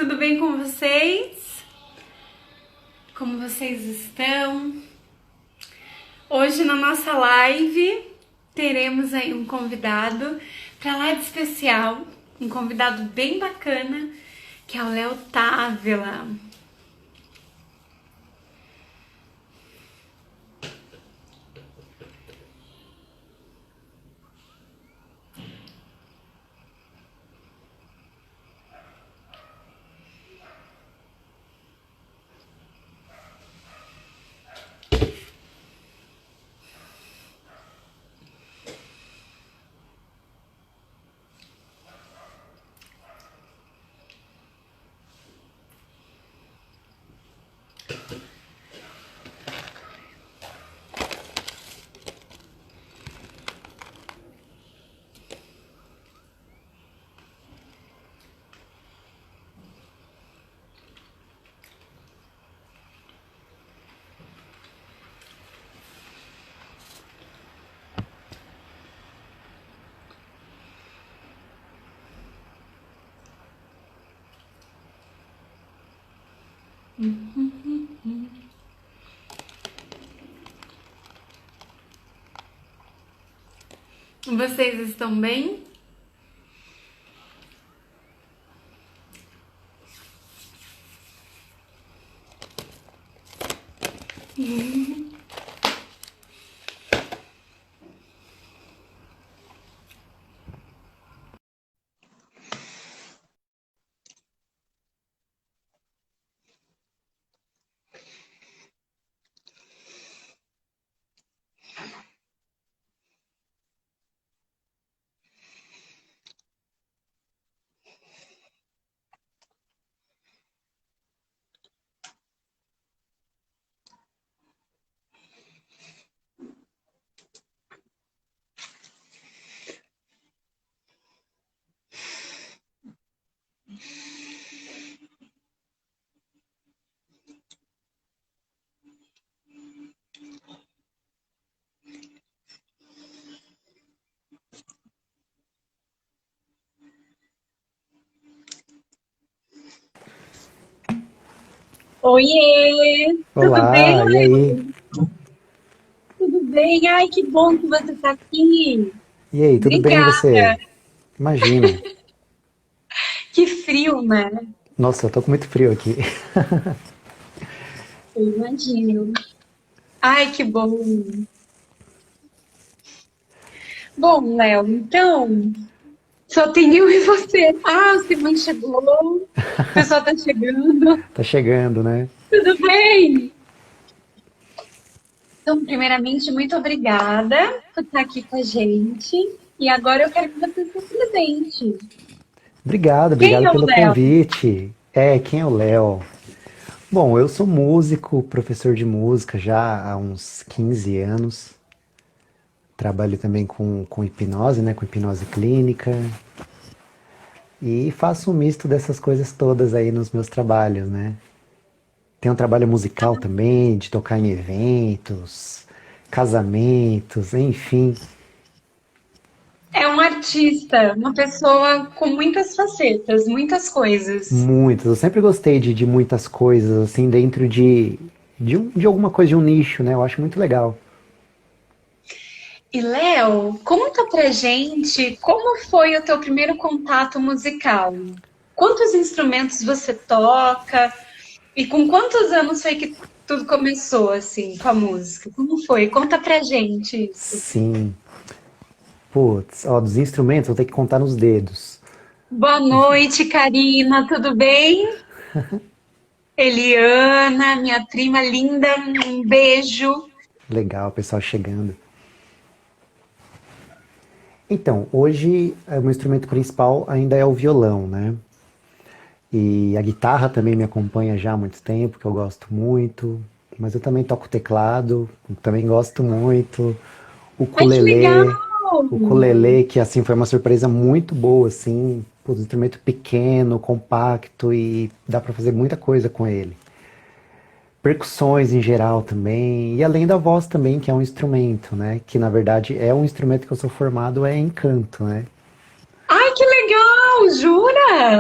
tudo bem com vocês? Como vocês estão? Hoje na nossa live teremos aí um convidado para lá de especial, um convidado bem bacana, que é o Léo Távila. Vocês estão bem? Oiê! Tudo bem, Olá, e aí? Léo? Tudo bem? Ai, que bom que você está aqui. E aí, tudo bem e Obrigada. você? Imagina. Que frio, né? Nossa, eu tô com muito frio aqui. Eu imagino. Ai, que bom. Bom, Léo, então, só tem eu e você. Ah, o Simão chegou, o pessoal tá chegando. Tá chegando, né? Tudo bem? Então, primeiramente, muito obrigada por estar aqui com a gente. E agora eu quero que você se apresente. Obrigado, Quem obrigado é o pelo Léo? convite. Quem é o Léo? Bom, eu sou músico, professor de música já há uns 15 anos. Trabalho também com hipnose, né? Com hipnose clínica. E faço um misto dessas coisas todas aí nos meus trabalhos, né? Tem um trabalho musical também, de tocar em eventos, casamentos, enfim. É um artista, uma pessoa com muitas facetas, muitas coisas. Muitas. Eu sempre gostei de muitas coisas, assim, dentro de alguma coisa, de um nicho, né? Eu acho muito legal. E Léo, conta pra gente como foi o teu primeiro contato musical? Quantos instrumentos você toca? E com quantos anos foi que tudo começou assim com a música? Como foi? Conta pra gente isso. Sim. Putz, ó, dos instrumentos, vou ter que contar nos dedos. Boa noite, Karina, tudo bem? Eliana, minha prima linda, um beijo. Legal, o pessoal chegando. Então, hoje o meu instrumento principal ainda é o violão, né? E a guitarra também me acompanha já há muito tempo, que eu gosto muito. Mas eu também toco teclado, também gosto muito. Ai, que legal! Ukulele, ukulele, que assim foi uma surpresa muito boa, assim, pô, um instrumento pequeno, compacto e dá pra fazer muita coisa com ele. Percussões em geral também, e além da voz também, que é um instrumento, né? Que na verdade é um instrumento que eu sou formado é em canto, né? Ai, que legal!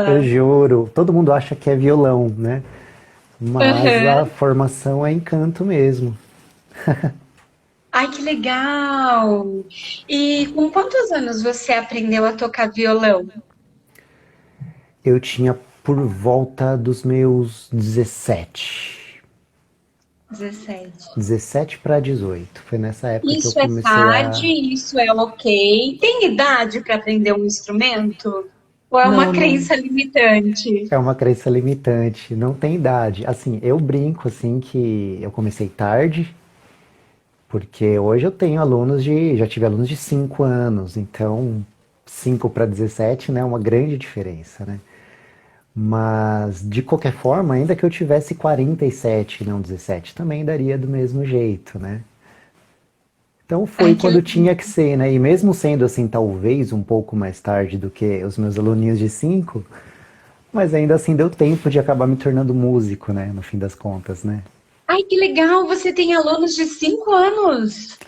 Eu jura? juro, todo mundo acha que é violão, né? Mas a Aham. formação é em canto mesmo. Ai, que legal! E com quantos anos você aprendeu a tocar violão? Eu tinha por volta dos meus 17. 17. 17 para 18. Foi nessa época que eu Isso é comecei tarde, a. isso é ok. Tem idade para aprender um instrumento? Ou é uma Não, não. crença limitante? É uma crença limitante, não tem idade. Assim, eu brinco assim que eu comecei tarde, porque hoje eu tenho alunos de, já tive alunos de 5 anos, então 5 para 17, né, é uma grande diferença, né? Mas de qualquer forma, ainda que eu tivesse 47 e não 17, também daria do mesmo jeito, né? Então Ai, foi que quando legal. tinha que ser, né? E mesmo sendo assim, talvez um pouco mais tarde do que os meus aluninhos de 5, mas ainda assim deu tempo de acabar me tornando músico, né? No fim das contas, né? Ai, que legal! Você tem alunos de 5 anos.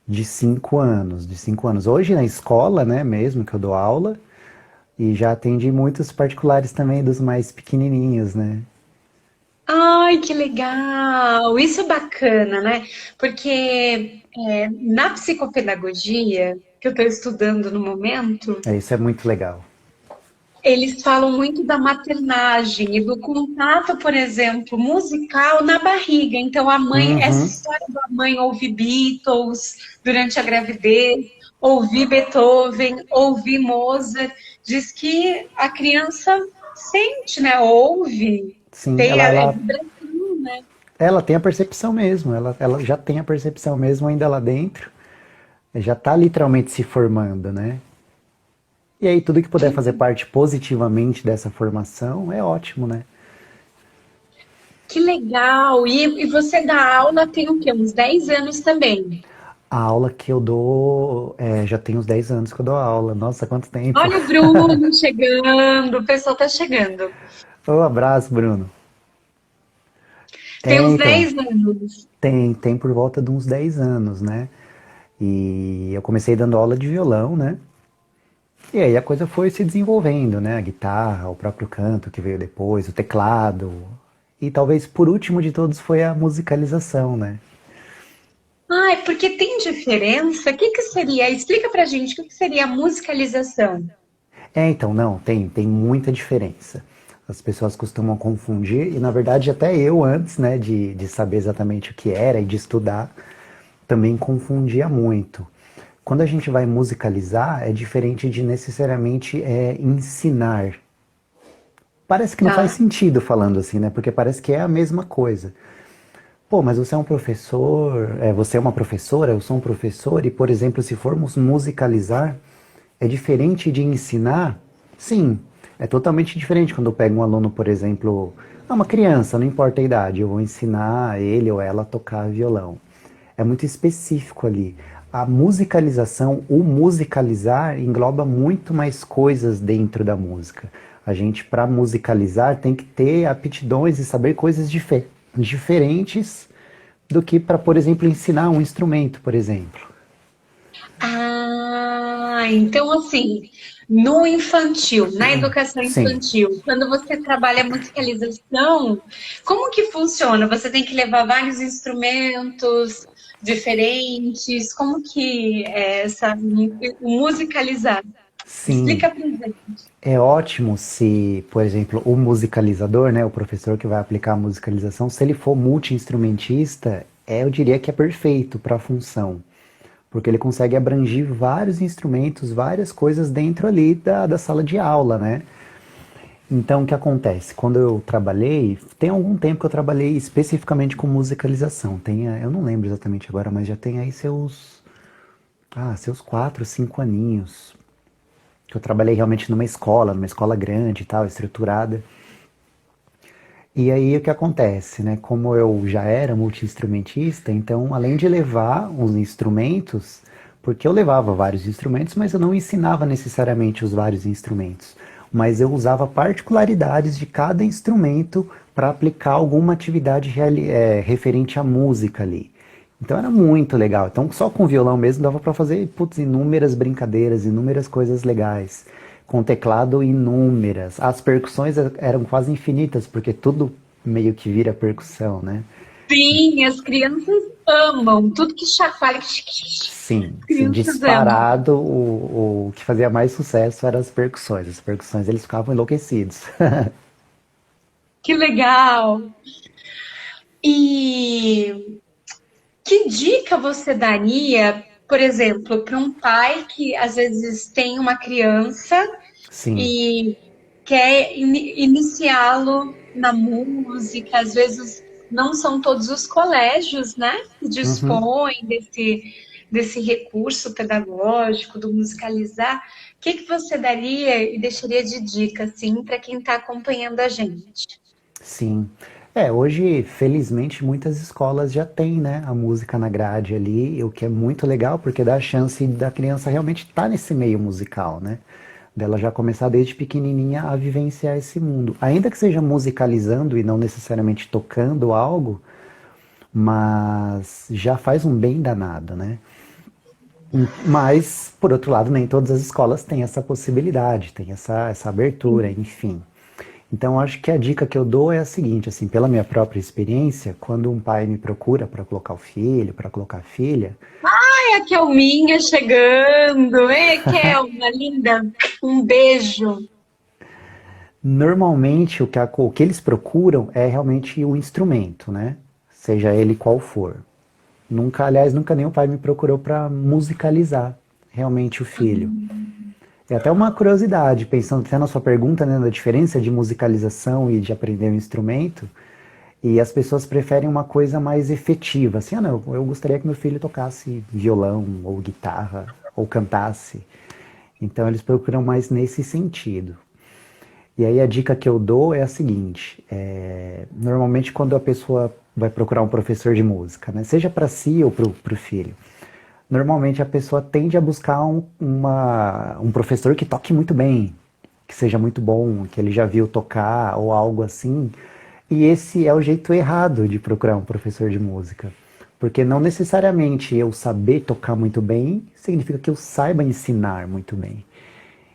De 5 anos, de 5 anos. Hoje na escola, né, mesmo que eu dou aula, e já atendi muitos particulares também dos mais pequenininhos, né? Ai, que legal! Isso é bacana, né? Porque na psicopedagogia, que eu estou estudando no momento, É, isso é muito legal. eles falam muito da maternagem e do contato, por exemplo, musical na barriga. Então, a mãe, essa Uhum, história da mãe ouvir Beatles durante a gravidez, ouvir Beethoven, ouvir Mozart, diz que a criança sente, né? Ouve, sim, tem a vibração, né? ela tem a percepção mesmo, ela já tem a percepção mesmo ainda lá dentro, já está literalmente se formando, né? E aí tudo que puder fazer parte positivamente dessa formação é ótimo, né? Que legal! E você dá aula tem o quê? Uns 10 anos também. A aula que eu dou, já tem uns 10 anos que eu dou aula. Nossa, quanto tempo! Olha o Bruno chegando, o pessoal tá chegando. Um abraço, Bruno. Tem É, uns então, 10 anos. tem por volta de uns 10 anos, né? E eu comecei dando aula de violão, né? E aí a coisa foi se desenvolvendo, né? A guitarra, o próprio canto que veio depois, o teclado. E talvez por último de todos foi a musicalização, né? Ai, porque tem diferença? O que que seria? Explica pra gente o que que seria a musicalização. Então, não, tem muita diferença. As pessoas costumam confundir, e na verdade até eu antes, né, de saber exatamente o que era e de estudar, também confundia muito. Quando a gente vai musicalizar, é diferente de necessariamente ensinar. Parece que não faz Tá. sentido falando assim, né? Porque parece que é a mesma coisa. Pô, mas você é um professor, você é uma professora, eu sou um professor, e, por exemplo, se formos musicalizar, é diferente de ensinar? Sim, é totalmente diferente quando eu pego um aluno, por exemplo, uma criança, não importa a idade, eu vou ensinar ele ou ela a tocar violão. É muito específico ali. A musicalização, o musicalizar, engloba muito mais coisas dentro da música. A gente, para musicalizar, tem que ter aptidões e saber coisas diferentes do que para, por exemplo, ensinar um instrumento, por exemplo. Ah, então assim, no infantil, na educação Sim. infantil, quando você trabalha musicalização, como que funciona? Você tem que levar vários instrumentos diferentes? Como que é o musicalizar? Sim, Explica pra gente. é ótimo se, por exemplo, o musicalizador, né, o professor que vai aplicar a musicalização, se ele for multi-instrumentista, eu diria que é perfeito para a função, porque ele consegue abranger vários instrumentos, várias coisas dentro ali da sala de aula, né? Então, o que acontece? Quando eu trabalhei, tem algum tempo que eu trabalhei especificamente com musicalização. Eu não lembro exatamente agora, mas já tem aí seus 4, 5 aninhos que eu trabalhei realmente numa escola grande e tal, estruturada. E aí o que acontece, né? Como eu já era multi-instrumentista, então além de levar os instrumentos, porque eu levava vários instrumentos, mas eu não ensinava necessariamente os vários instrumentos, mas eu usava particularidades de cada instrumento para aplicar alguma atividade referente à música ali. Então era muito legal. Então só com violão mesmo dava para fazer, putz, inúmeras brincadeiras, inúmeras coisas legais. com teclado inúmeras. As percussões eram quase infinitas, porque tudo meio que vira percussão, né? Sim, as crianças amam. Tudo que chacoalha, as Sim, sim, crianças amam. disparado, o que fazia mais sucesso eram as percussões. As percussões eles ficavam enlouquecidos. Que legal! E que dica você daria, por exemplo, para um pai que às vezes tem uma criança Sim. e quer iniciá-lo na música? Às vezes não são todos os colégios, né, que Uhum. dispõem desse recurso pedagógico do musicalizar. O que que você daria e deixaria de dica assim para quem está acompanhando a gente? Sim. Hoje, felizmente, muitas escolas já têm, né, a música na grade ali, o que é muito legal, porque dá a chance da criança realmente estar nesse meio musical, né? Dela já começar desde pequenininha a vivenciar esse mundo. Ainda que seja musicalizando e não necessariamente tocando algo, mas já faz um bem danado, né? Mas, por outro lado, nem todas as escolas têm essa possibilidade, têm essa abertura, enfim. Então, acho que a dica que eu dou é a seguinte, assim, pela minha própria experiência, quando um pai me procura para colocar o filho, para colocar a filha, Ai, a Kelminha chegando. Ei, Kelma, linda. Um beijo. normalmente o que eles procuram é realmente o instrumento, né? Seja ele qual for. Nunca, aliás, nunca nenhum pai me procurou para musicalizar realmente o filho. É até uma curiosidade, pensando até na sua pergunta, né, da diferença de musicalização e de aprender um instrumento, e as pessoas preferem uma coisa mais efetiva, assim, não, eu gostaria que meu filho tocasse violão ou guitarra ou cantasse. Então eles procuram mais nesse sentido. E aí a dica que eu dou é a seguinte: normalmente quando a pessoa vai procurar um professor de música, né, seja para si ou para o filho, normalmente a pessoa tende a buscar um professor que toque muito bem, que seja muito bom, que ele já viu tocar ou algo assim. E esse é o jeito errado de procurar um professor de música. Porque não necessariamente eu saber tocar muito bem significa que eu saiba ensinar muito bem.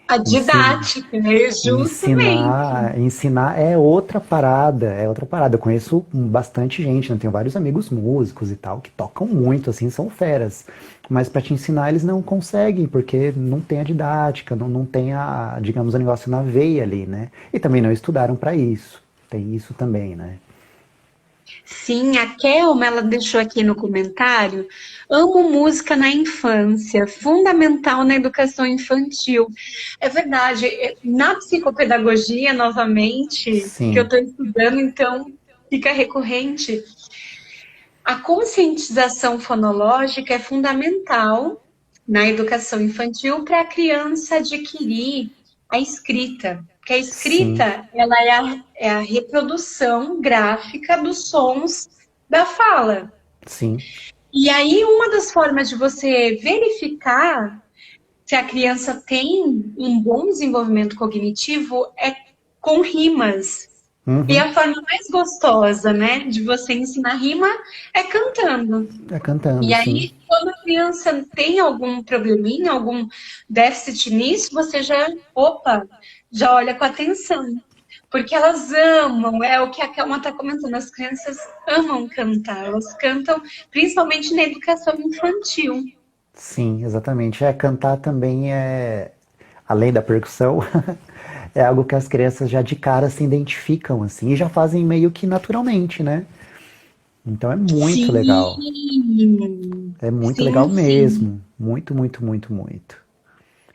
A Ensin- didática, né? Justamente. ensinar é outra parada, é outra parada. Eu conheço bastante gente, né? Tenho vários amigos músicos e tal que tocam muito, assim, são feras. Mas para te ensinar eles não conseguem, porque não tem a didática, não tem a, digamos, o negócio na veia ali, né? E também não estudaram para isso. Tem isso também, né? Sim, a Kelma, ela deixou aqui no comentário. Amo música na infância, fundamental na educação infantil. É verdade, na psicopedagogia, novamente, que eu Sim, estou estudando, então fica recorrente. A conscientização fonológica é fundamental na educação infantil para a criança adquirir a escrita. Porque a sim, escrita ela é a reprodução gráfica dos sons da fala. sim, E aí, uma das formas de você verificar se a criança tem um bom desenvolvimento cognitivo é com rimas. E uhum. a forma mais gostosa, né, de você ensinar rima é cantando. É cantando, E sim. aí, quando a criança tem algum probleminha, algum déficit nisso, você já, opa, já olha com atenção. Porque elas amam, é o que a Kelma está comentando, as crianças amam cantar, elas cantam principalmente na educação infantil. Sim, exatamente. Cantar também além da percussão, é algo que as crianças já de cara se identificam, assim, e já fazem meio que naturalmente, né? Então é muito legal. Sim, É muito legal sim, sim. mesmo. Muito, muito, muito, muito.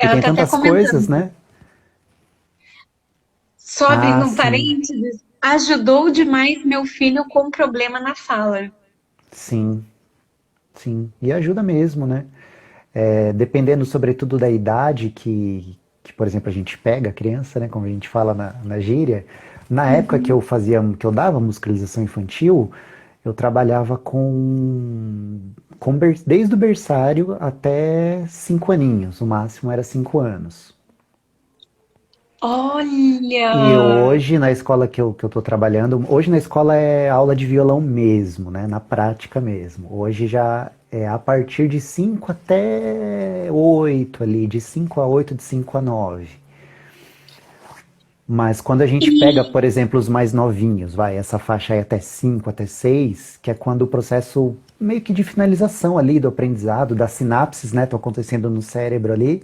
E Ela tem está até tantas coisas, comentando. né? Só Ah, abrindo um sim, parênteses, ajudou demais meu filho com problema na fala. sim, sim. E ajuda mesmo, né? Dependendo, sobretudo, da idade que, por exemplo, a gente pega a criança, né? Como a gente fala na gíria. Na época que eu fazia, que eu dava musicalização infantil, eu trabalhava desde o berçário até 5 aninhos. O máximo era 5 anos. E Olha! hoje, na escola que eu tô trabalhando, hoje na escola é aula de violão mesmo, né? Na prática mesmo. Hoje já é a partir de 5 até 8 ali, de 5 a 8, de 5 a 9. Mas quando a gente pega, por exemplo, os mais novinhos, vai, essa faixa aí até 5 até 6 que é quando o processo meio que de finalização ali do aprendizado, das sinapses, né, estão acontecendo no cérebro ali.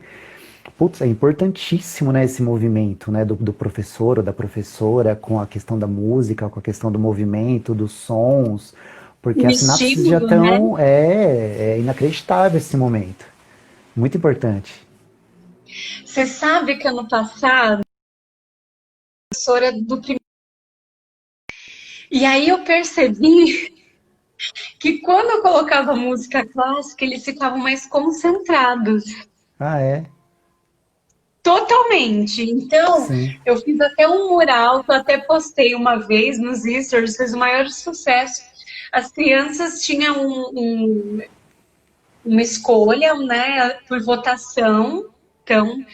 Putz, é importantíssimo, né, esse movimento, né, do professor ou da professora com a questão da música, com a questão do movimento, dos sons, porque O as sinapses já estímulo, né? estão, é inacreditável esse momento. Muito importante. Você sabe que ano passado, a professora do primeiro. E aí eu percebi que quando eu colocava música clássica, eles ficavam mais concentrados. Ah, é? Totalmente. Então, Sim, eu fiz até um mural, que eu até postei uma vez nos stories, fez o maior sucesso. As crianças tinham uma escolha, né, por votação. Então,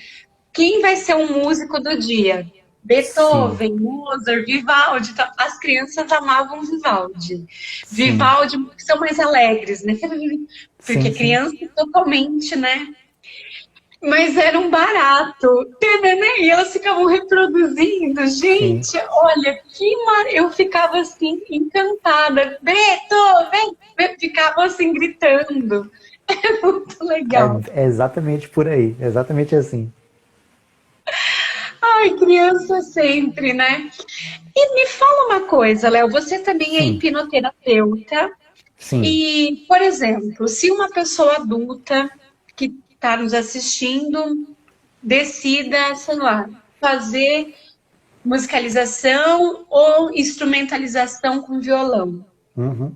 quem vai ser o músico do dia? sim, Beethoven, Mozart, Vivaldi. Então, as crianças amavam Vivaldi. sim, Vivaldi, que são mais alegres, né? Porque sim, sim, criança totalmente, né? Mas era um barato. E elas ficavam reproduzindo. sim. Gente, olha, eu ficava assim, encantada. Beethoven! Ficava assim, gritando. É muito legal. É exatamente por aí, é exatamente assim. Ai, criança sempre, né? E me fala uma coisa, Léo, você também é Sim, hipnoterapeuta. sim. E, por exemplo, se uma pessoa adulta que está nos assistindo decida, sei lá, fazer musicalização ou instrumentalização com violão. Uhum.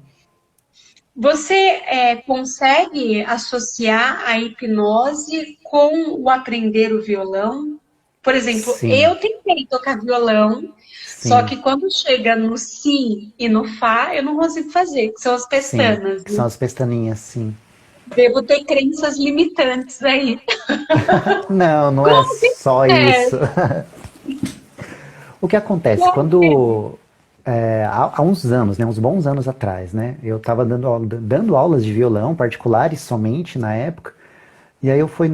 Você consegue associar a hipnose com o aprender o violão? Por exemplo, Sim, eu tentei tocar violão, só sim, que quando chega no si e no fá, eu não consigo fazer, que são as sim. pestanas, Que né? são as pestaninhas, sim. Devo ter crenças limitantes aí. Não, não é Como que só é? isso. O que acontece? Como que é? Quando há uns anos, né, uns bons anos atrás, né, eu estava dando aulas de violão particulares somente na época, e aí eu fui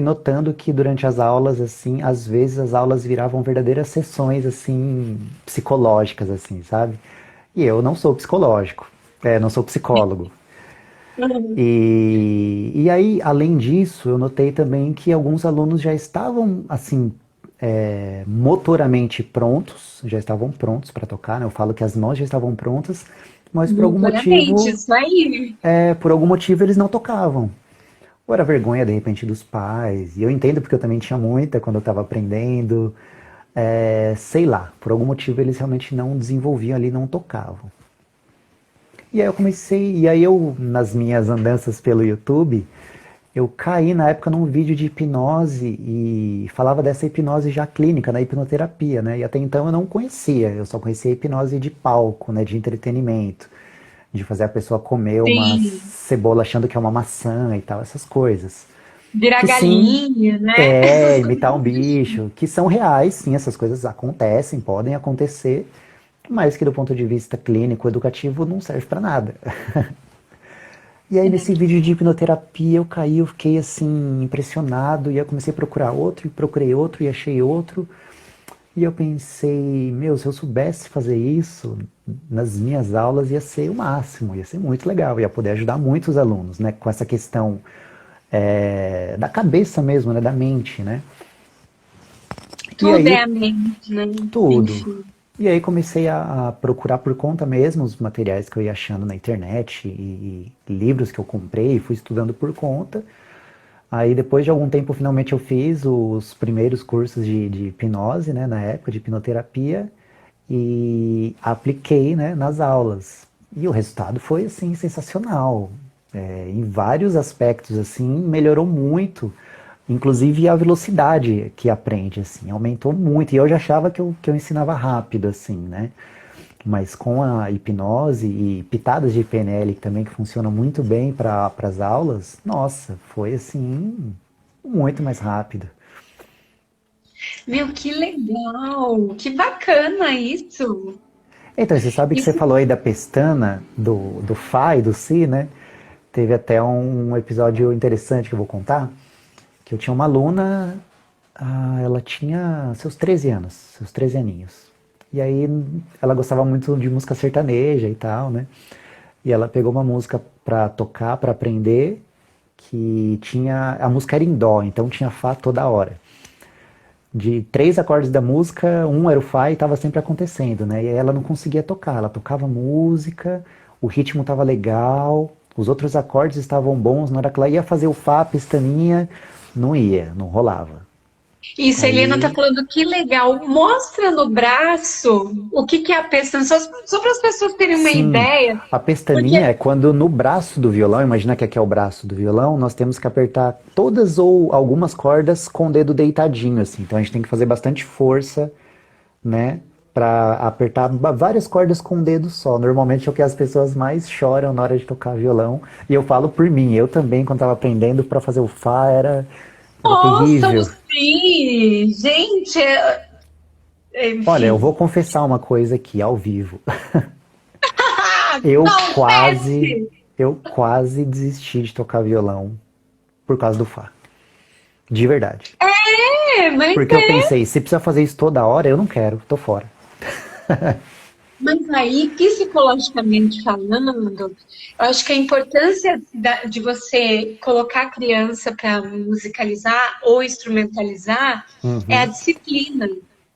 notando que durante as aulas, assim, às vezes as aulas viravam verdadeiras sessões, assim, psicológicas, assim, sabe? E eu não sou psicológico, não sou psicólogo. E aí, além disso, eu notei também que alguns alunos já estavam, assim, motoramente prontos, já estavam prontos para tocar, né? Eu falo que as mãos já estavam prontas, mas Motoramente, isso aí. por algum motivo eles não tocavam. Ou era vergonha, de repente, dos pais, e eu entendo porque eu também tinha muita quando eu estava aprendendo, sei lá, por algum motivo eles realmente não desenvolviam ali, não tocavam. E aí eu comecei, e aí eu, nas minhas andanças pelo YouTube, eu caí na época num vídeo de hipnose e falava dessa hipnose já clínica, na hipnoterapia, né? E até então eu não conhecia, eu só conhecia a hipnose de palco, né? De entretenimento, de fazer a pessoa comer uma Sim. cebola achando que é uma maçã e tal, essas coisas. Virar Que sim, galinha, né? Essas coisas. imitar um bicho, que são reais, sim, essas coisas acontecem, podem acontecer, mas que do ponto de vista clínico, educativo, não serve para nada. E aí nesse vídeo de hipnoterapia eu caí, eu fiquei assim, impressionado, e eu comecei a procurar outro, e procurei outro, e achei outro. E eu pensei, meu, se eu soubesse fazer isso nas minhas aulas ia ser o máximo, ia ser muito legal, ia poder ajudar muitos alunos, né, com essa questão da cabeça mesmo, né, da mente, né. E Tudo é aí a mente, né? tudo. Enfim. E aí comecei a procurar por conta mesmo os materiais que eu ia achando na internet e livros que eu comprei, fui estudando por conta. Aí depois de algum tempo finalmente eu fiz os primeiros cursos de hipnose, né, na época de hipnoterapia e apliquei, né, nas aulas. E o resultado foi assim sensacional. Em vários aspectos assim melhorou muito. Inclusive a velocidade que aprende, assim, aumentou muito. E eu já achava que eu ensinava rápido, assim, né? Mas com a hipnose e pitadas de PNL também que funcionam muito bem para as aulas, nossa, foi assim, muito mais rápido. Meu, que legal! Que bacana isso! Então, você sabe que você Isso falou aí da pestana, do Fá e do Si, né? Teve até um episódio interessante que eu vou contar, que eu tinha uma aluna ela tinha seus 13 anos, seus 13 aninhos. E aí ela gostava muito de música sertaneja e tal, né? E ela pegou uma música pra tocar, pra aprender, que tinha. A música era em dó, então tinha Fá toda hora. De 3 acordes da música, um era o Fá e estava sempre acontecendo, né? E aí ela não conseguia tocar, ela tocava música, o ritmo estava legal, os outros acordes estavam bons, na hora que ela ia fazer o Fá, a pestaninha, não ia, não rolava. Isso, a Helena tá Aí, falando que legal. Mostra no braço o que que é a pestana, só para as pessoas terem uma sim, ideia. a Porque, pestaninha é quando no braço do violão, imagina que aqui é o braço do violão, nós temos que apertar todas ou algumas cordas com o dedo deitadinho, assim. Então a gente tem que fazer bastante força, né? Pra apertar várias cordas com um dedo só. Normalmente é o que as pessoas mais choram na hora de tocar violão. E eu falo por mim, eu também, quando estava aprendendo para fazer o Fá, era nossa, o terrível. Si, gente, Olha, eu enfim. vou confessar uma coisa aqui ao vivo. Ah, Eu quase, confesse! eu quase desisti de tocar violão por causa do Fá. De verdade. É, Porque eu pensei, se precisa fazer isso toda hora, eu não quero, tô fora. mas aí, psicologicamente falando, eu acho que a importância de você colocar a criança para musicalizar ou instrumentalizar é a Uhum. disciplina.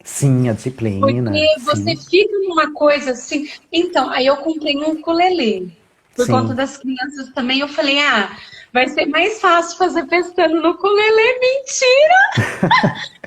Sim, a disciplina, Porque você sim, fica numa coisa assim. Então, aí eu comprei um ukulele. Por conta sim. das crianças também, eu falei, ah, vai ser mais fácil fazer pestana no ukulele. Mentira!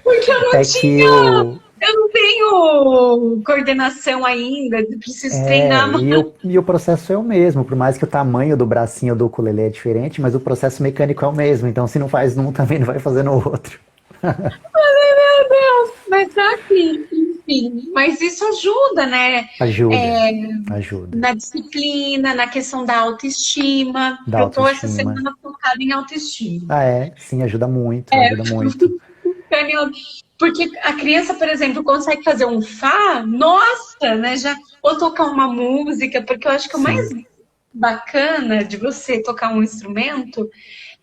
Porque eu não É que tinha. o, Eu não tenho coordenação ainda, preciso treinar mais. e o processo é o mesmo, por mais que o tamanho do bracinho do ukulele é diferente, mas o processo mecânico é o mesmo, então se não faz num, também não vai fazer no outro. Meu Deus, mas tá aqui, enfim. Mas isso ajuda, né? Ajuda, É, ajuda. na disciplina, na questão da autoestima. Da Eu tô essa autoestima. semana focada em autoestima. Ah, é? Sim, ajuda muito, ajuda muito. Canel. Porque a criança, por exemplo, consegue fazer um Fá, nossa, né? Já, ou tocar uma música, porque eu acho que o mais Sim. bacana de você tocar um instrumento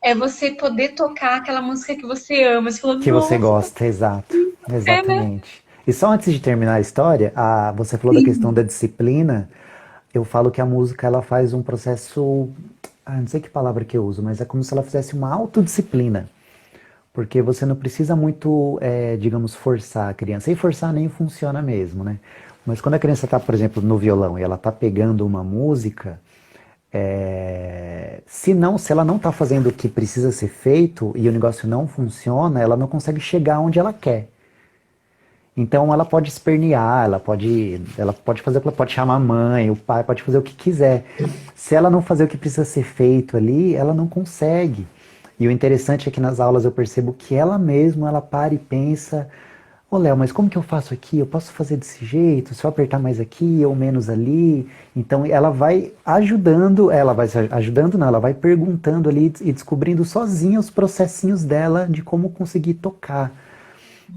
é você poder tocar aquela música que você ama. Você falou, Que você nossa, gosta, exato. é, né? Exatamente. E só antes de terminar a história, você falou da questão Sim. da disciplina. Eu falo que a música ela faz um processo, não sei que palavra que eu uso, mas é como se ela fizesse uma autodisciplina. Porque você não precisa muito, digamos, forçar a criança. E forçar nem funciona mesmo, né? Mas quando a criança está, por exemplo, no violão e ela está pegando uma música, se ela não está fazendo o que precisa ser feito e o negócio não funciona, ela não consegue chegar onde ela quer. Então ela pode espernear, ela pode fazer, ela pode chamar a mãe, o pai, pode fazer o que quiser. Se ela não fazer o que precisa ser feito ali, ela não consegue. E o interessante é que nas aulas eu percebo que ela mesma, ela para e pensa, ô Léo, mas como que eu faço aqui? Eu posso fazer desse jeito? Se eu apertar mais aqui ou menos ali? Então ela vai se ajudando, não, ela vai perguntando ali e descobrindo sozinha os processinhos dela de como conseguir tocar.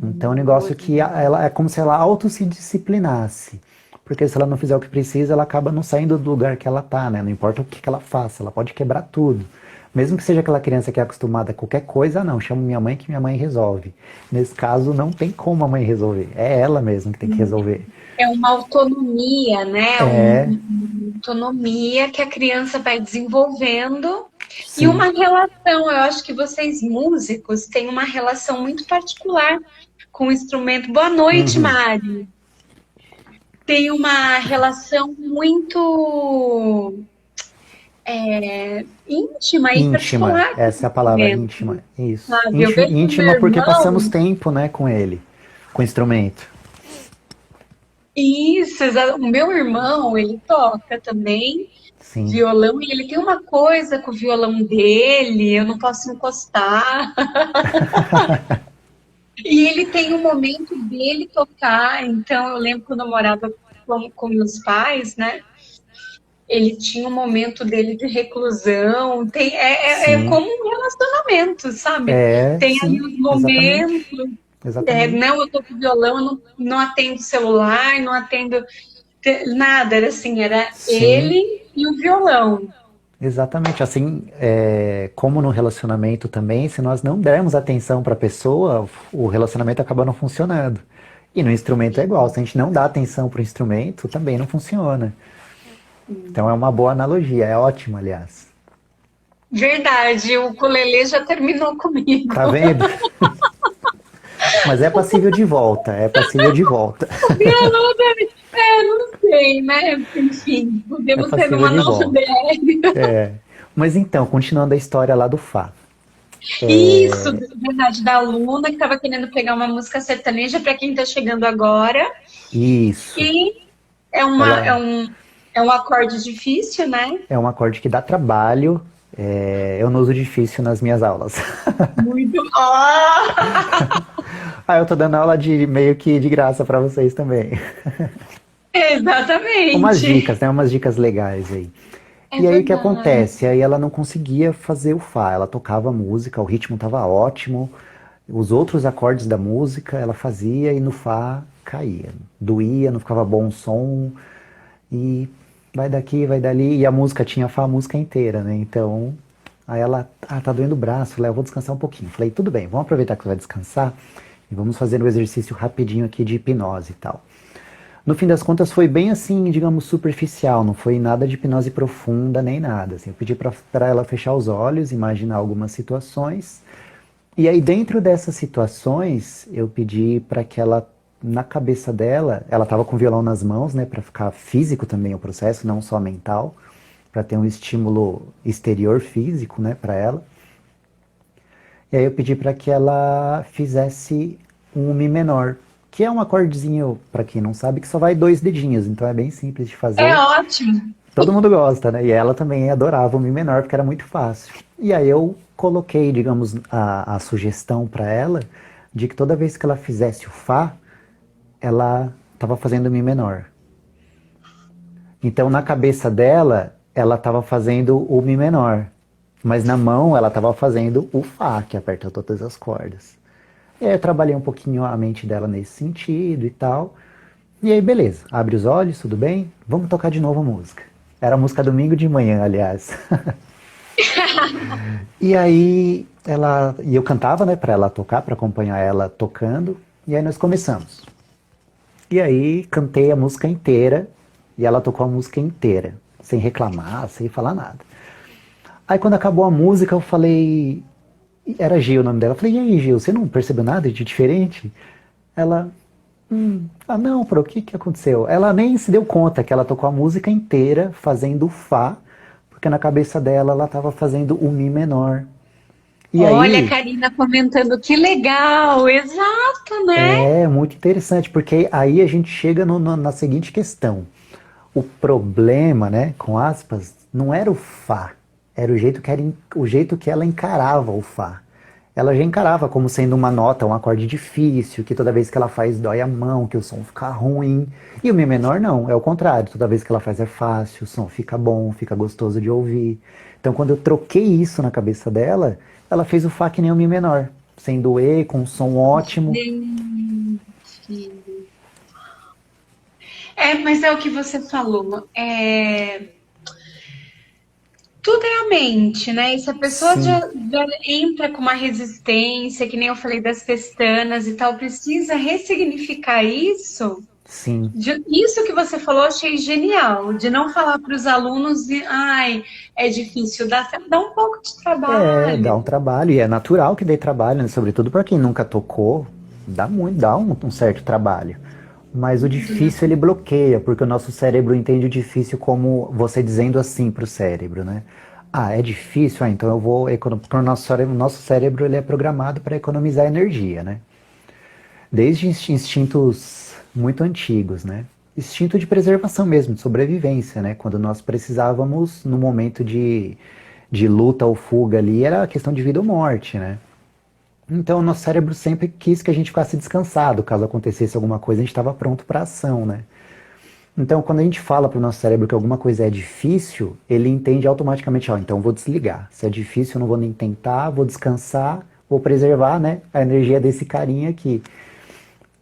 Então, é um negócio que ela é como se ela auto se disciplinasse. Porque se ela não fizer o que precisa, ela acaba não saindo do lugar que ela tá, né? Não importa o que que ela faça, ela pode quebrar tudo. Mesmo que seja aquela criança que é acostumada a qualquer coisa, não, chamo minha mãe que minha mãe resolve. Nesse caso, não tem como a mãe resolver. É ela mesma que tem que resolver. É uma autonomia, né? É, Uma autonomia que a criança vai desenvolvendo e sim. uma relação. Eu acho que vocês músicos têm uma relação muito particular com o instrumento. Boa noite, Uhum. Mari. Tem uma relação muito íntima e Íntima, particular com o essa é a palavra, instrumento, íntima. Isso. sabe? Eu vejo o meu Íntima porque passamos irmão. tempo, né, com ele, com o instrumento. Isso, o meu irmão, ele toca também Sim. violão e ele tem uma coisa com o violão dele, eu não posso encostar. E ele tem um momento dele tocar, então eu lembro quando eu morava com meus pais, né? Ele tinha um momento dele de reclusão, é Sim. como um relacionamento, sabe? Tem ali Sim, os exatamente. momentos, Exatamente. não, eu tô com violão, eu não atendo celular, não atendo nada, era assim, era Sim, ele e o violão. Exatamente, assim, como no relacionamento também, se nós não dermos atenção para a pessoa, o relacionamento acaba não funcionando. E no instrumento é igual, se a gente não dá atenção para o instrumento, também não funciona. Então é uma boa analogia, é ótimo, aliás. Verdade, o ukulele já terminou comigo. Tá vendo? Mas é passível de volta, é passível de volta. Não sei, né? Enfim, É podemos ter passível uma de nova volta. BR. É. Mas então, continuando a história lá do Fá. Isso, verdade, da aluna que estava querendo pegar uma música sertaneja para quem está chegando agora. Isso. E é, Ela é um acorde difícil, né? é um acorde que dá trabalho. Eu não uso difícil nas minhas aulas. Muito. Oh! Ah, eu tô dando aula de meio que de graça pra vocês também. Umas Exatamente. dicas, né? Umas dicas legais aí. É E aí o que verdade. acontece? Aí ela não conseguia fazer o Fá. Ela tocava música, o ritmo tava ótimo, os outros acordes da música ela fazia e no Fá caía. Doía, não ficava bom o som e vai daqui, vai dali. E a música tinha Fá a música inteira, né? Então, aí ela, tá doendo o braço, Léo, eu vou descansar um pouquinho. Falei, tudo bem, vamos aproveitar que você vai descansar e vamos fazer um exercício rapidinho aqui de hipnose e tal. No fim das contas foi bem assim, digamos, superficial, não foi nada de hipnose profunda nem nada. Assim, eu pedi para ela fechar os olhos, imaginar algumas situações, e aí dentro dessas situações eu pedi para que ela, na cabeça dela, ela estava com o violão nas mãos, né, para ficar físico também o processo, não só mental, para ter um estímulo exterior físico, né, para ela. E aí eu pedi para que ela fizesse um Mi menor, que é um acordezinho, para quem não sabe, que só vai dois dedinhos, então é bem simples de É fazer. ótimo. Todo mundo gosta, né? E ela também adorava o Mi menor porque era muito fácil. E aí eu coloquei, digamos, a sugestão para ela de que toda vez que ela fizesse o Fá, ela estava fazendo o Mi menor. Então na cabeça dela, ela estava fazendo o Mi menor. Mas na mão ela estava fazendo o Fá, que aperta todas as cordas. E aí eu trabalhei um pouquinho a mente dela nesse sentido e tal. E aí, beleza. Abre os olhos, tudo bem? Vamos tocar de novo a música. Era a música domingo de manhã, aliás. E aí e eu cantava, né, para ela tocar, para acompanhar ela tocando. E aí nós começamos. E aí cantei a música inteira e ela tocou a música inteira, sem reclamar, sem falar nada. Aí quando acabou a música, eu falei, era Gil o nome dela. Eu falei, e aí, Gil, você não percebeu nada de diferente? Ela, não, o que aconteceu? Ela nem se deu conta que ela tocou a música inteira fazendo o Fá, porque na cabeça dela ela estava fazendo o Mi menor. E Olha a aí, Karina comentando, que legal, exato, né? é muito interessante, porque aí a gente chega na seguinte questão. O problema, né, com aspas, não era o Fá, era o jeito que ela encarava o Fá. Ela já encarava como sendo uma nota, um acorde difícil, que toda vez que ela faz dói a mão, que o som fica ruim. E o Mi menor não, é o contrário. Toda vez que ela faz é fácil, o som fica bom, fica gostoso de ouvir. Então quando eu troquei isso na cabeça dela, ela fez o Fá que nem o Mi menor, sem doer, com um som ótimo. Gente. É, mas é o que você falou. Tudo é a mente, né? E se a pessoa Sim, já entra com uma resistência, que nem eu falei das pestanas e tal, precisa ressignificar isso. sim. Isso que você falou, eu achei genial, de não falar para os alunos, ai, é difícil, dá um pouco de Dá um trabalho. trabalho, e é natural que dê trabalho, né? Sobretudo para quem nunca tocou, dá um certo trabalho. Mas o difícil ele bloqueia, porque o nosso cérebro entende o difícil como você dizendo assim para o cérebro, né? Ah, é difícil, então eu vou economizar. Porque o nosso cérebro ele é programado para economizar energia, né? Desde instintos muito antigos, né? Instinto de preservação mesmo, de sobrevivência, né? Quando nós precisávamos, no momento de luta ou fuga ali, era questão de vida ou morte, né? Então, o nosso cérebro sempre quis que a gente ficasse descansado. Caso acontecesse alguma coisa, a gente estava pronto para ação, né? Então, quando a gente fala para o nosso cérebro que alguma coisa é difícil, ele entende automaticamente, ó, então vou desligar. Se é difícil, eu não vou nem tentar, vou descansar, vou preservar, né, a energia desse carinha aqui.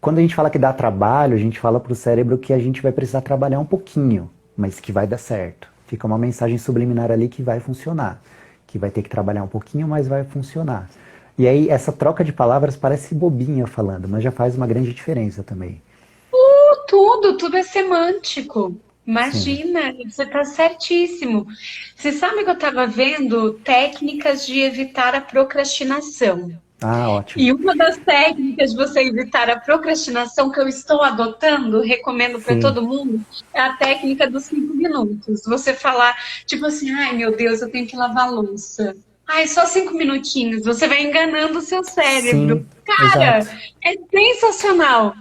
Quando a gente fala que dá trabalho, a gente fala para o cérebro que a gente vai precisar trabalhar um pouquinho, mas que vai dar certo. Fica uma mensagem subliminar ali que vai funcionar. Que vai ter que trabalhar um pouquinho, mas vai funcionar. E aí, essa troca de palavras parece bobinha falando, mas já faz uma grande diferença também. Tudo é semântico. Sim. Imagina, você está certíssimo. Você sabe que eu estava vendo técnicas de evitar a procrastinação. Ah, ótimo. E uma das técnicas de você evitar a procrastinação que eu estou adotando, recomendo para Sim, todo mundo, é a técnica dos 5 minutos. Você falar, tipo assim, ai meu Deus, eu tenho que lavar a louça. Ai, só 5 minutinhos. Você vai enganando o seu cérebro. sim, Cara, exato, é sensacional.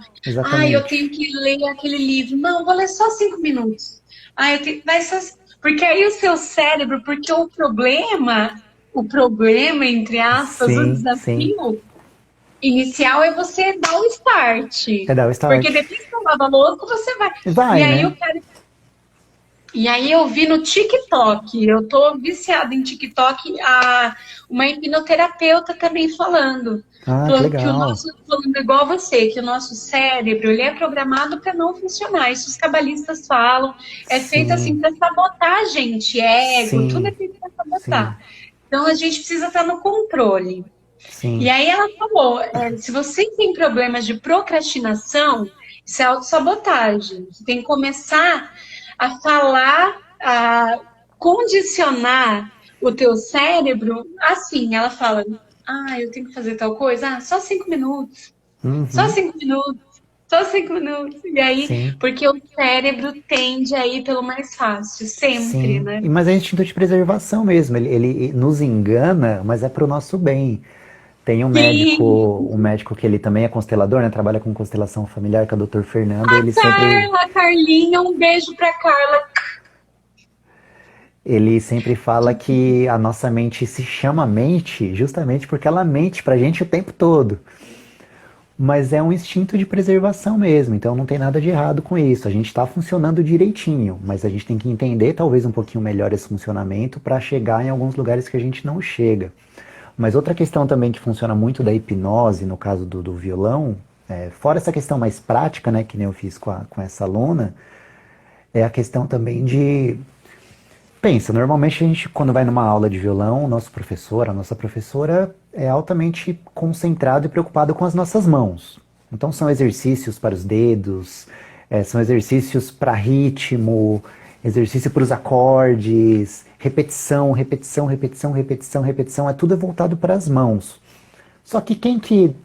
Ai, eu tenho exatamente. que ler aquele livro. Não, vou ler só 5 minutos. Ai, eu tenho... Vai só... Porque aí o seu cérebro, porque o problema, entre aspas, o Sim, sim. desafio inicial é você dar o start. É dar o Porque start. depois que você lava a louça, você vai. E Vai, aí né? o cara e aí eu vi no TikTok, eu tô viciada em TikTok, uma hipnoterapeuta também falando. Ah, que Falando que o legal. nosso, falando igual você, que o nosso cérebro ele é programado para não funcionar. Isso os cabalistas falam. É feito assim Sim, para sabotar a gente, ego, tudo é sim, feito para sim, sabotar. Então a gente precisa estar no controle. E sim. aí ela falou, se você tem problemas de procrastinação, isso é autossabotagem. Você tem que começar a falar, a condicionar o teu cérebro assim. Ela fala, eu tenho que fazer tal coisa, só 5 minutos, só Uhum, 5 minutos, só 5 minutos. E aí, sim, porque o cérebro tende a ir pelo mais fácil, sempre, sim. né? Mas é instinto de preservação mesmo. Ele nos engana, mas é pro nosso bem. Tem Sim, um médico que ele também é constelador, né? Trabalha com constelação familiar, que é o Dr. Fernando. Carla, Carlinha, um beijo pra Carla. Ele sempre fala que a nossa mente se chama mente justamente porque ela mente pra gente o tempo todo. Mas é um instinto de preservação mesmo, então não tem nada de errado com isso. A gente está funcionando direitinho, mas a gente tem que entender talvez um pouquinho melhor esse funcionamento para chegar em alguns lugares que a gente não chega. Mas outra questão também que funciona muito da hipnose, no caso do violão, fora essa questão mais prática, né, que nem eu fiz com essa aluna, é a questão também de. Pensa, normalmente a gente, quando vai numa aula de violão, o nosso professor, a nossa professora é altamente concentrado e preocupado com as nossas mãos. Então são exercícios para os dedos, são exercícios para ritmo, exercício para os acordes, repetição, repetição, repetição, repetição, repetição, tudo é voltado para as mãos. Só que quem que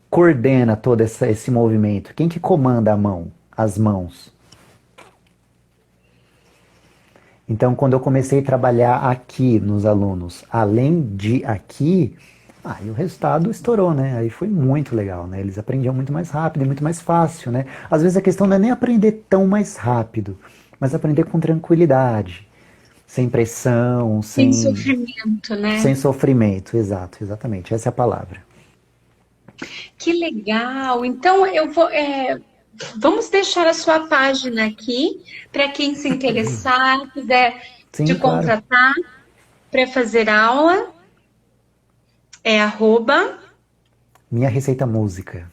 coordena todo esse movimento? Quem que comanda a mão? As mãos. Então, quando eu comecei a trabalhar aqui nos alunos, além de aqui, aí o resultado estourou, né? Aí foi muito legal, né? Eles aprendiam muito mais rápido e muito mais fácil, né? Às vezes a questão não é nem aprender tão mais rápido, mas aprender com tranquilidade, sem pressão, Sem sofrimento, sem né? sofrimento. Exato, exatamente. Essa é a palavra. Que legal. Então eu vou. Vamos deixar a sua página aqui para quem se interessar, quiser te Sim, claro. contratar para fazer aula. É arroba. Minha receita música.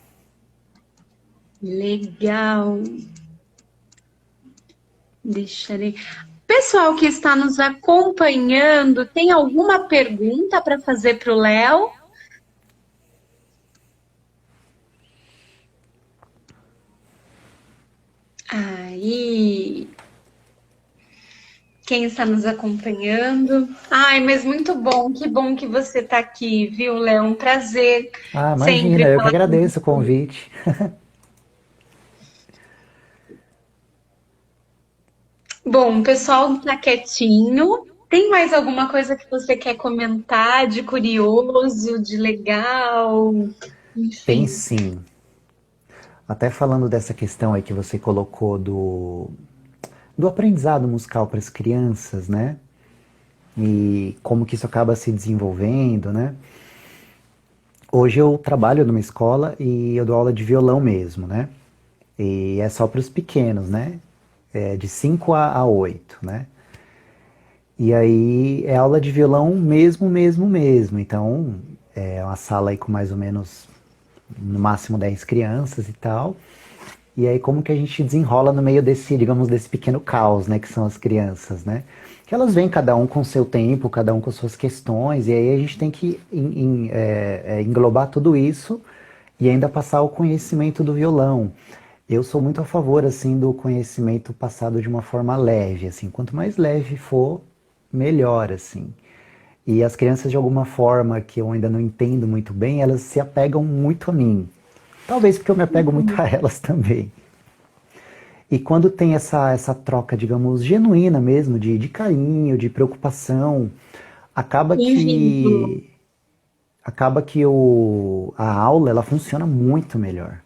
Legal. Deixarei. Pessoal que está nos acompanhando, tem alguma pergunta para fazer para o Léo? Aí, quem está nos acompanhando? Ai, mas muito bom, que bom que você está aqui, viu, Léo? Um prazer Ah, imagina, sempre eu que falar com agradeço o você. convite. Bom, o pessoal está quietinho. Tem mais alguma coisa que você quer comentar de curioso, de legal? Tem Enfim. sim. Até falando dessa questão aí que você colocou do aprendizado musical para as crianças, né? E como que isso acaba se desenvolvendo, né? Hoje eu trabalho numa escola e eu dou aula de violão mesmo, né? E é só para os pequenos, né? É de 5 a 8, né? E aí é aula de violão mesmo, mesmo, mesmo. Então é uma sala aí com mais ou menos no máximo 10 crianças e tal. E aí como que a gente desenrola no meio desse, digamos, desse pequeno caos, né, que são as crianças, né? que elas vêm cada um com seu tempo, cada um com suas questões, e aí a gente tem que englobar tudo isso e ainda passar o conhecimento do violão. Eu sou muito a favor, assim, do conhecimento passado de uma forma leve, assim. Quanto mais leve for, melhor, assim. E as crianças, de alguma forma, que eu ainda não entendo muito bem, elas se apegam muito a mim. Talvez porque eu me apego muito a elas também. E quando tem essa troca, digamos, genuína mesmo, de carinho, de preocupação, acaba Tem vínculo. que, acaba que a aula, ela funciona muito melhor.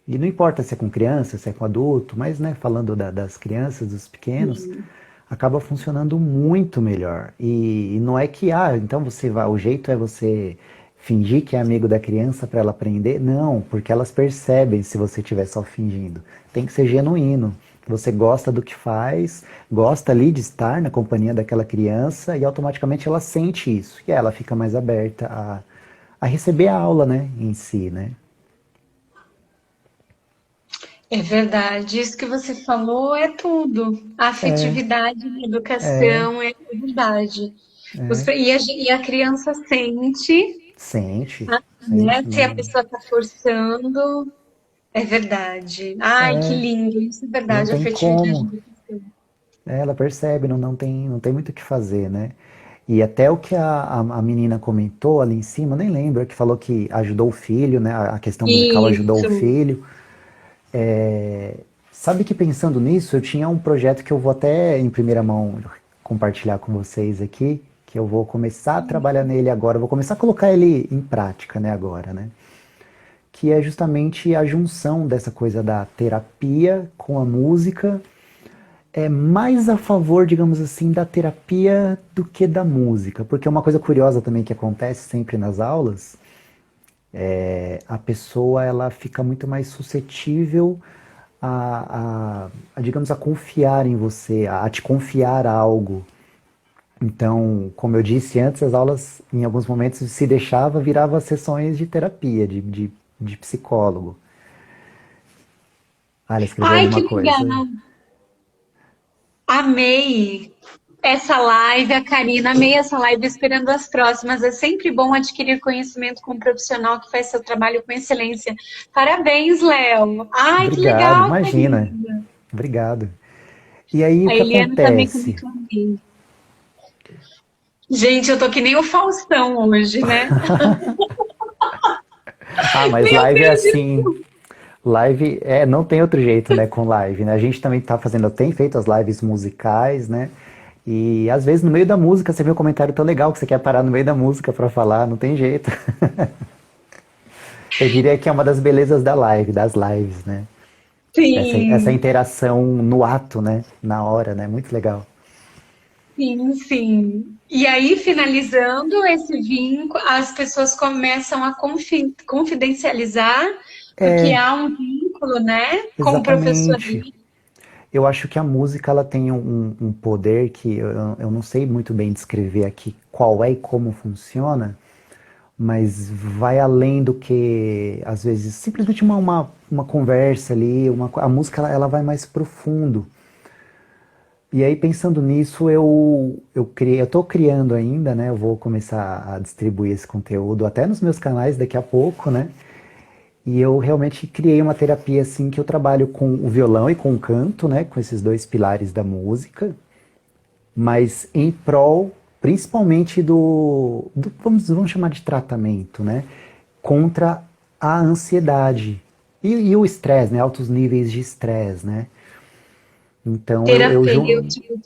E não importa se é com criança, se é com adulto, mas, né, falando das crianças, dos pequenos, acaba funcionando muito melhor. E não é que, então você vai, o jeito é você fingir que é amigo da criança para ela aprender. Não, porque elas percebem se você estiver só fingindo. Tem que ser genuíno. Você gosta do que faz, gosta ali de estar na companhia daquela criança e automaticamente ela sente isso. E ela fica mais aberta a receber a aula, né, em si, né? É verdade, isso que você falou é tudo. A afetividade na educação é verdade. E a criança sente, Sente, né? sente, Se a não, pessoa está forçando, é verdade. Ai, que lindo, isso é não verdade, tem afetividade como. na educação. Ela percebe, não tem muito o que fazer, né? E até o que a menina comentou ali em cima, nem lembro, que falou que ajudou o filho, né? A questão musical ajudou o Isso. filho. Sabe que pensando nisso, eu tinha um projeto que eu vou até em primeira mão compartilhar com vocês aqui, que eu vou começar a trabalhar nele agora, eu vou começar a colocar ele em prática, né, agora, né? Que é justamente a junção dessa coisa da terapia com a música, é mais a favor, digamos assim, da terapia do que da música. Porque uma coisa curiosa também que acontece sempre nas aulas, a pessoa ela fica muito mais suscetível digamos, a confiar em você, a te confiar algo. Então, como eu disse antes, as aulas, em alguns momentos, se deixava, virava sessões de terapia, de psicólogo. Ah, ela escreveu Ai, que alguma coisa. legal. Amei essa live, a Karina, amei essa live, esperando as próximas. É sempre bom adquirir conhecimento com um profissional que faz seu trabalho com excelência. Parabéns, Léo. Ai, que Obrigado, legal, imagina. Karina. Obrigado. E aí o A que Eliana também acontece? comentou amei. Gente, eu tô que nem o Faustão hoje, né? Ah, mas Meu live é Deus, assim. Live não tem outro jeito, né, com live, né? A gente também tá fazendo, tem feito as lives musicais, né? E às vezes no meio da música você vê um comentário tão legal que você quer parar no meio da música pra falar, não tem jeito. Eu diria que é uma das belezas da live, das lives, né? Essa sim, interação no ato, né? Na hora, né? Muito legal. sim, sim. E aí, finalizando esse vínculo, as pessoas começam a confidencializar, porque há um vínculo, né, com o professor Exatamente. ali. Eu acho que a música ela tem um poder que eu não sei muito bem descrever aqui qual é e como funciona, mas vai além do que, às vezes, simplesmente uma conversa ali, a música ela vai mais profundo. E aí, pensando nisso, eu tô criando ainda, né? Eu vou começar a distribuir esse conteúdo até nos meus canais daqui a pouco, né? E eu realmente criei uma terapia assim que eu trabalho com o violão e com o canto, né? Com esses dois pilares da música, mas em prol principalmente vamos chamar de tratamento, né? Contra a ansiedade e o estresse, né? Altos níveis de estresse, né? Então Terapêutico,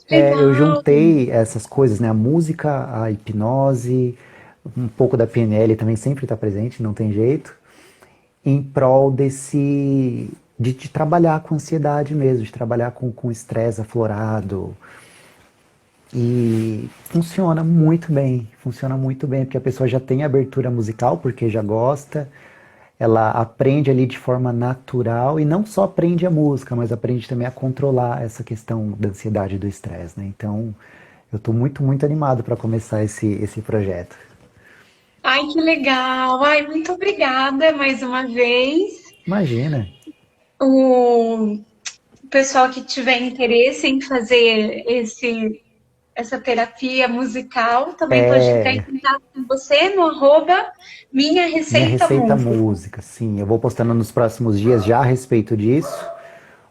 eu legal. juntei essas coisas, né? A música, a hipnose, um pouco da PNL também sempre está presente, não tem jeito, em prol de trabalhar com ansiedade mesmo, de trabalhar com estresse aflorado. E funciona muito bem, porque a pessoa já tem abertura musical, porque já gosta, ela aprende ali de forma natural e não só aprende a música, mas aprende também a controlar essa questão da ansiedade e do estresse, né? Então, eu estou muito, muito animado para começar esse projeto. Ai, que legal. Ai, muito obrigada mais uma vez. Imagina. O pessoal que tiver interesse em fazer esse essa terapia musical. Também pode ficar em contato com você no arroba Minha Minha Receita Receita Música. Música, sim. Eu vou postando nos próximos dias já a respeito disso,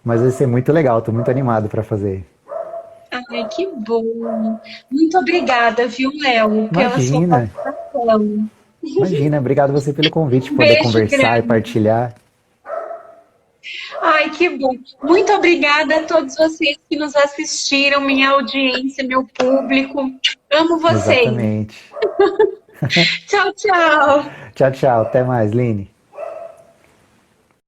mas vai ser muito legal, tô muito animado para fazer. Ai, que bom. Muito obrigada, viu, Léo, pela sua Imagina, participação. imagina. Obrigado você pelo convite, Um poder beijo conversar e grande. partilhar. Ai, que bom. Muito obrigada a todos vocês que nos assistiram, minha audiência, meu público. Amo vocês. Exatamente. Tchau, tchau. Tchau, tchau. Até mais, Line.